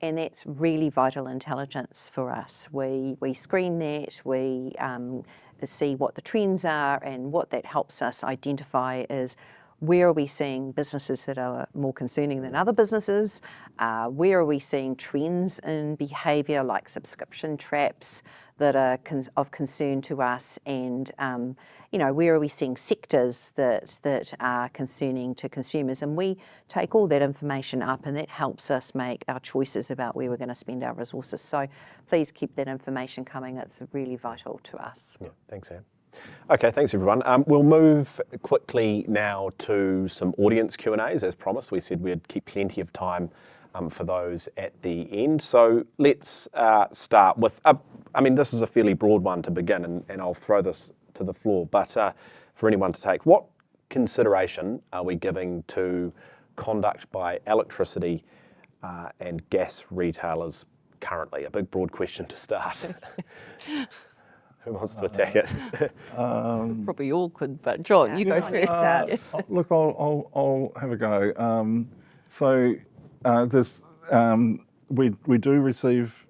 And that's really vital intelligence for us. We screen that, we see what the trends are, and what that helps us identify is where are we seeing businesses that are more concerning than other businesses? Where are we seeing trends in behaviour like subscription traps that are of concern to us? And where are we seeing sectors that are concerning to consumers? And we take all that information up, and that helps us make our choices about where we're going to spend our resources. So please keep that information coming. It's really vital to us. Yeah, thanks, Anne. Okay, thanks everyone. We'll move quickly now to some audience Q&As. As promised, we said we'd keep plenty of time for those at the end. So let's start with, this is a fairly broad one to begin, and I'll throw this to the floor, but for anyone to take, what consideration are we giving to conduct by electricity and gas retailers currently? A big broad question to start. Who wants to attack it? Probably all could, but John, you go first. Look, I'll have a go. We do receive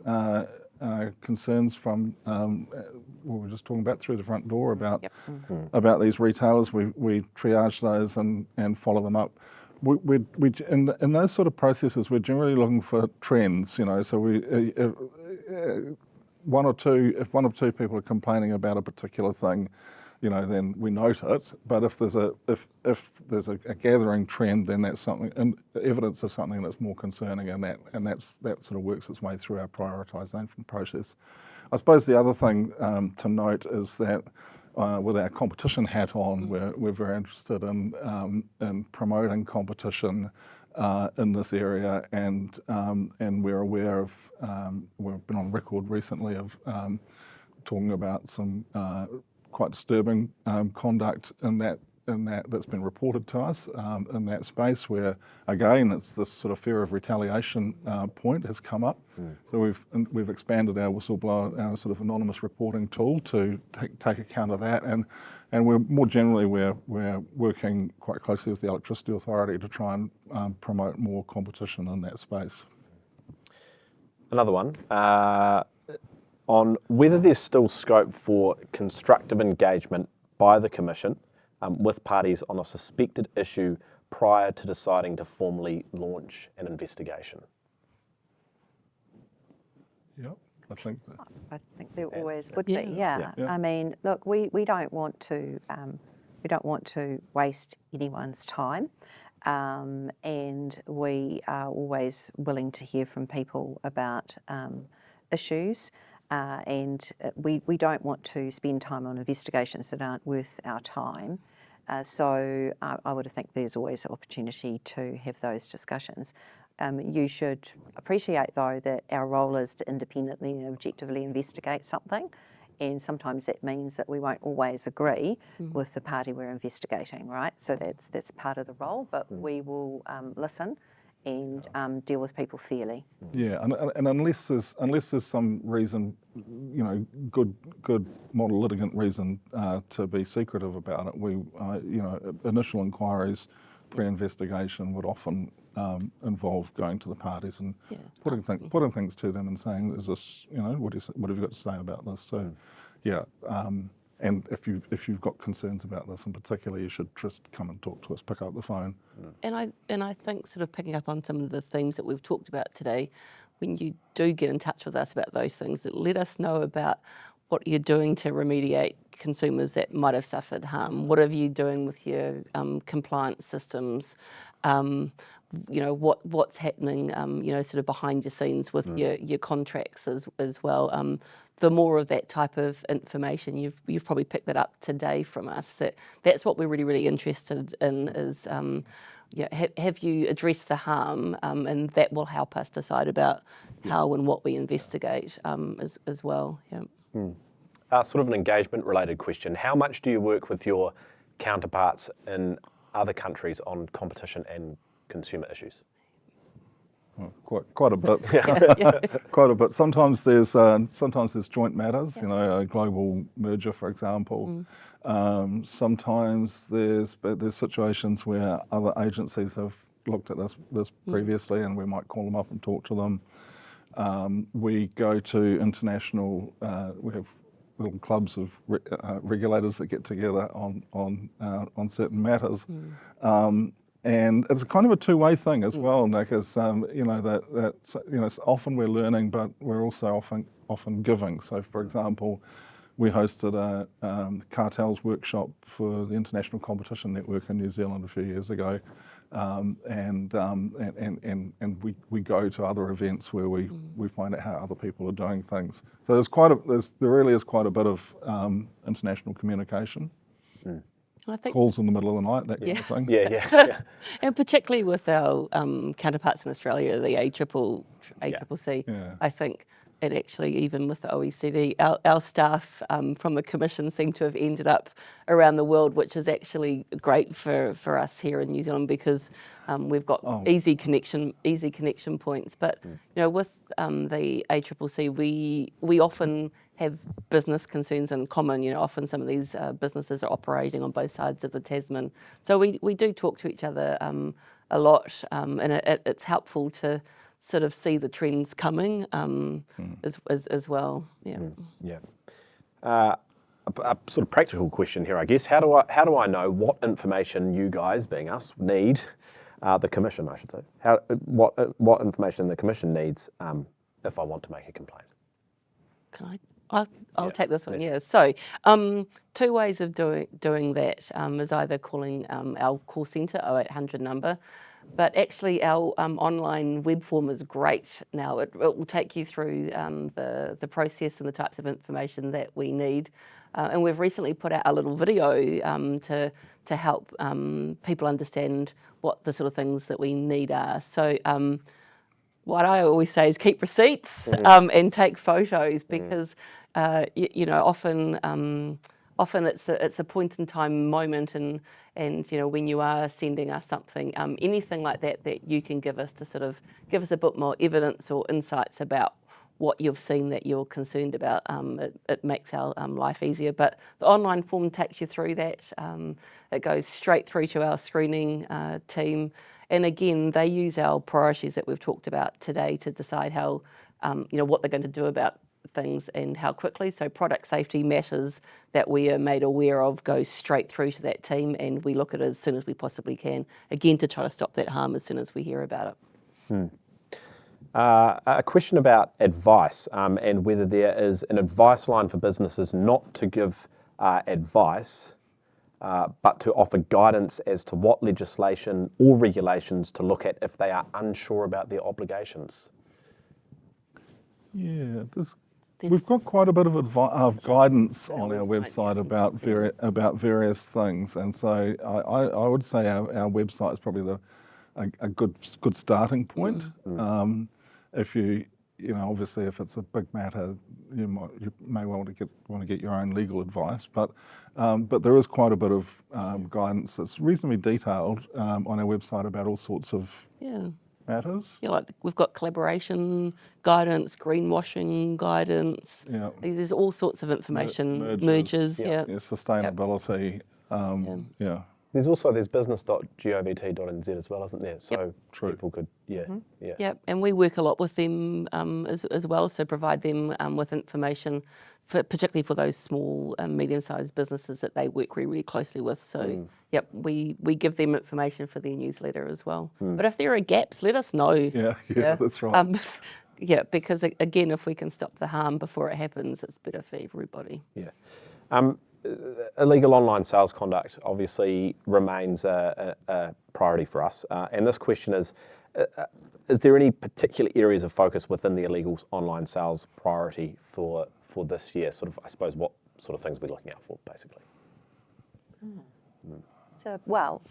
concerns from what we were just talking about through the front door about these retailers. We triage those and follow them up. In those sort of processes, we're generally looking for trends. So if one or two people are complaining about a particular thing, then we note it. But if there's a gathering trend, then that's something, and evidence of something that's more concerning, and that sort of works its way through our prioritisation process. I suppose the other thing to note is that with our competition hat on, we're very interested in promoting competition in this area, and we're aware of, we've been on record recently of talking about some quite disturbing conduct that's been reported to us in that space, where again it's this sort of fear of retaliation point has come up. So we've expanded our whistleblower, our sort of anonymous reporting tool to take account of that, and we're more generally we're working quite closely with the Electricity Authority to try and promote more competition in that space. Another one. On whether there's still scope for constructive engagement by the Commission with parties on a suspected issue prior to deciding to formally launch an investigation. Yep, I think there always would be. Yeah. I mean, look, we don't want to waste anyone's time, and we are always willing to hear from people about issues. And we don't want to spend time on investigations that aren't worth our time. So I would think there's always an opportunity to have those discussions. You should appreciate, though, that our role is to independently and objectively investigate something, and sometimes that means that we won't always agree with the party we're investigating, right? So that's part of the role, but we will listen and deal with people fairly. Yeah, and unless there's some reason, good model litigant reason to be secretive about it, we, initial inquiries, pre-investigation would often involve going to the parties and putting things to them and saying, "Is this, what have you got to say about this?" So, and if you've got concerns about this in particular, you should just come and talk to us, pick up the phone. And I think, sort of picking up on some of the themes that we've talked about today, when you do get in touch with us about those things, let us know about what you're doing to remediate consumers that might have suffered harm. What are you doing with your compliance systems? What's happening, sort of behind your scenes with your contracts as well. The more of that type of information, you've probably picked that up today from us. That's what we're really, really interested in is, have you addressed the harm, and that will help us decide about how and what we investigate as well. Yeah. Sort of an engagement-related question. How much do you work with your counterparts in other countries on competition and consumer issues? Well, quite a bit. Quite a bit. Sometimes there's joint matters. A global merger, for example. Sometimes there's situations where other agencies have looked at this previously, and we might call them up and talk to them. We go to international. We have little clubs of regulators that get together on certain matters. And it's kind of a two-way thing as well, Nick. Is it's often we're learning, but we're also often giving. So, for example, we hosted a cartels workshop for the International Competition Network in New Zealand a few years ago, and we go to other events where we find out how other people are doing things. So there really is quite a bit of international communication. I think calls in the middle of the night, that kind of thing. Yeah. And particularly with our counterparts in Australia, the ACCC, I think, and actually even with the OECD, our staff from the Commission seem to have ended up around the world, which is actually great for us here in New Zealand because we've got easy connection points. But with the ACCC, we often have business concerns in common. Often some of these businesses are operating on both sides of the Tasman, so we do talk to each other a lot, and it's helpful to sort of see the trends coming as well. Yeah. A sort of practical question here, I guess. How do I know what information you guys, being us, need? The Commission, I should say. What information the Commission needs if I want to make a complaint? Can I I'll take this one, yeah. So, two ways of doing that is either calling our call centre 0800 number, but actually our online web form is great now. It will take you through the process and the types of information that we need. And we've recently put out a little video to help people understand what the sort of things that we need are. So, what I always say is keep receipts and take photos because often it's a point in time moment and when you are sending us something, anything like that you can give us to sort of give us a bit more evidence or insights about what you've seen that you're concerned about, it makes our life easier. But the online form takes you through that. It goes straight through to our screening team. And again, they use our priorities that we've talked about today to decide how, what they're going to do about things and how quickly. So product safety matters that we are made aware of goes straight through to that team and we look at it as soon as we possibly can, again, to try to stop that harm as soon as we hear about it. A question about advice and whether there is an advice line for businesses not to give advice, but to offer guidance as to what legislation or regulations to look at if they are unsure about their obligations. Yeah, we've got quite a bit of guidance on our website about various things, and so I would say our website is probably a good starting point. If obviously if it's a big matter, you may want to get your own legal advice, but there is quite a bit of guidance that's reasonably detailed on our website about all sorts of matters. Yeah, like we've got collaboration guidance, greenwashing guidance. Yeah. There's all sorts of information, mergers sustainability. Yeah. There's business.govt.nz as well, isn't there? So people could, and we work a lot with them as well, so provide them with information, particularly for those small and medium-sized businesses that they work really, really closely with. So, we give them information for their newsletter as well. But if there are gaps, let us know. Yeah, that's right. Because again, if we can stop the harm before it happens, it's better for everybody. Yeah. Illegal online sales conduct obviously remains a priority for us. And this question is there any particular areas of focus within the illegal online sales priority for this year? Sort of, I suppose, what sort of things we're looking out for, basically? So,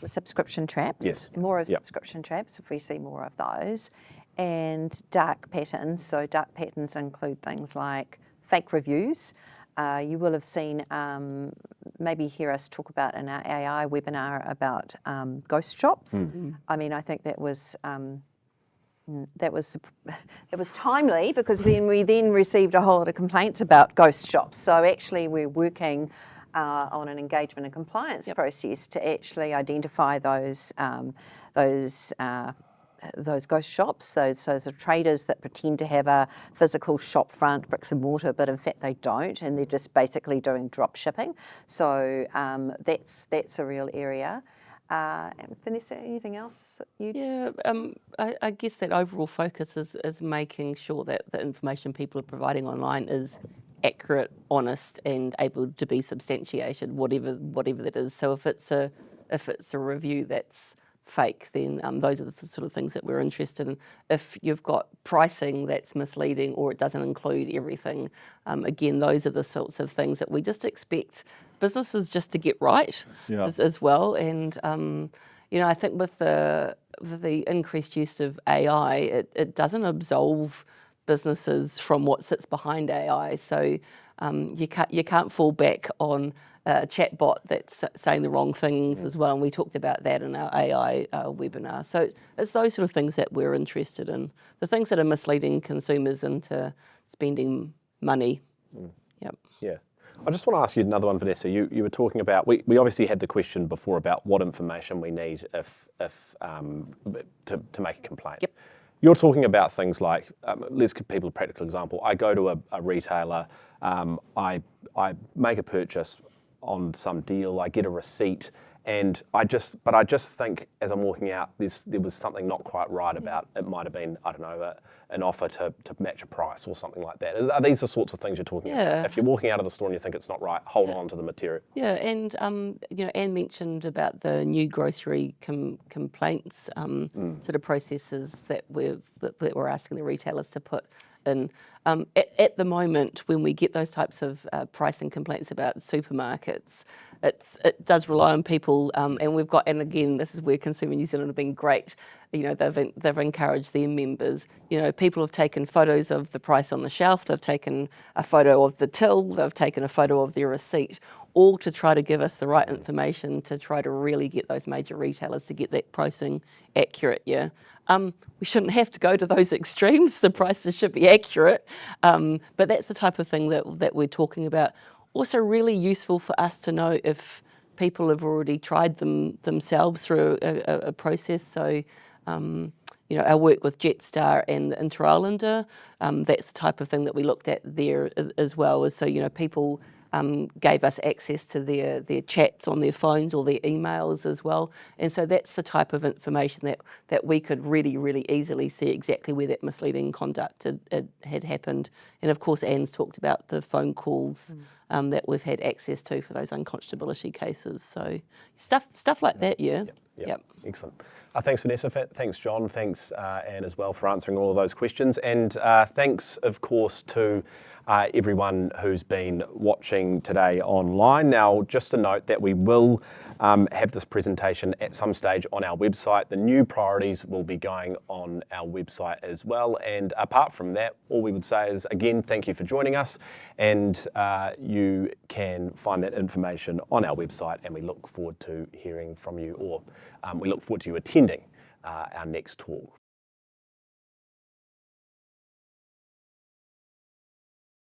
the subscription traps, Yes. More of subscription traps if we see more of those. And dark patterns. So dark patterns include things like fake reviews. You will have seen, maybe hear us talk about in our AI webinar about ghost shops. I mean, I think that was timely because we then received a whole lot of complaints about ghost shops. So actually, we're working on an engagement and compliance process to actually identify those ghost shops, those are traders that pretend to have a physical shop front, bricks and mortar, but in fact they don't, and they're just basically doing drop shipping. So that's a real area. Vanessa, anything else that you? Yeah, I guess that overall focus is making sure that the information people are providing online is accurate, honest, and able to be substantiated, whatever that is. So if it's a review that's fake, then those are the sort of things that we're interested in. If you've got pricing that's misleading or it doesn't include everything, again, those are the sorts of things that we just expect businesses just to get right as well. And I think with the increased use of AI, it doesn't absolve businesses from what sits behind AI. So you can't fall back on a chatbot that's saying the wrong things as well, and we talked about that in our AI webinar. So it's those sort of things that we're interested in, the things that are misleading consumers into spending money. Yeah. I just want to ask you another one, Vanessa. You were talking about, we obviously had the question before about what information we need if to make a complaint. Yep. You're talking about things like, let's give people a practical example. I go to a retailer, I make a purchase, on some deal, I get a receipt, and I just think as I'm walking out, there was something not quite right about it. Might have been, I don't know, an offer to match a price or something like that. Are these the sorts of things you're talking about? If you're walking out of the store and you think it's not right, hold on to the material. Yeah, and Anne mentioned about the new grocery complaints sort of processes that we're asking the retailers to put in. At the moment, when we get those types of pricing complaints about supermarkets, it does rely on people, and again, this is where Consumer New Zealand have been great. They've encouraged their members. People have taken photos of the price on the shelf. They've taken a photo of the till. They've taken a photo of their receipt, all to try to give us the right information to try to really get those major retailers to get that pricing accurate. Yeah, we shouldn't have to go to those extremes. The prices should be accurate, but that's the type of thing that we're talking about. Also, really useful for us to know if people have already tried them themselves through a process. So, our work with Jetstar and the Inter-Islander, that's the type of thing that we looked at there as well. So, people gave us access to their chats on their phones or their emails as well. And so that's the type of information that we could really, really easily see exactly where that misleading conduct had happened. And of course, Anne's talked about the phone calls that we've had access to for those unconscionability cases. So stuff like that, yeah. Yep. Excellent. Thanks, Vanessa. Thanks, John. Thanks, Anne, as well, for answering all of those questions. And thanks, of course, to everyone who's been watching today online. Now, just a note that we will have this presentation at some stage on our website. The new priorities will be going on our website as well. And apart from that, all we would say is, again, thank you for joining us. And you can find that information on our website, and we look forward to hearing from you, or we look forward to you attending our next talk.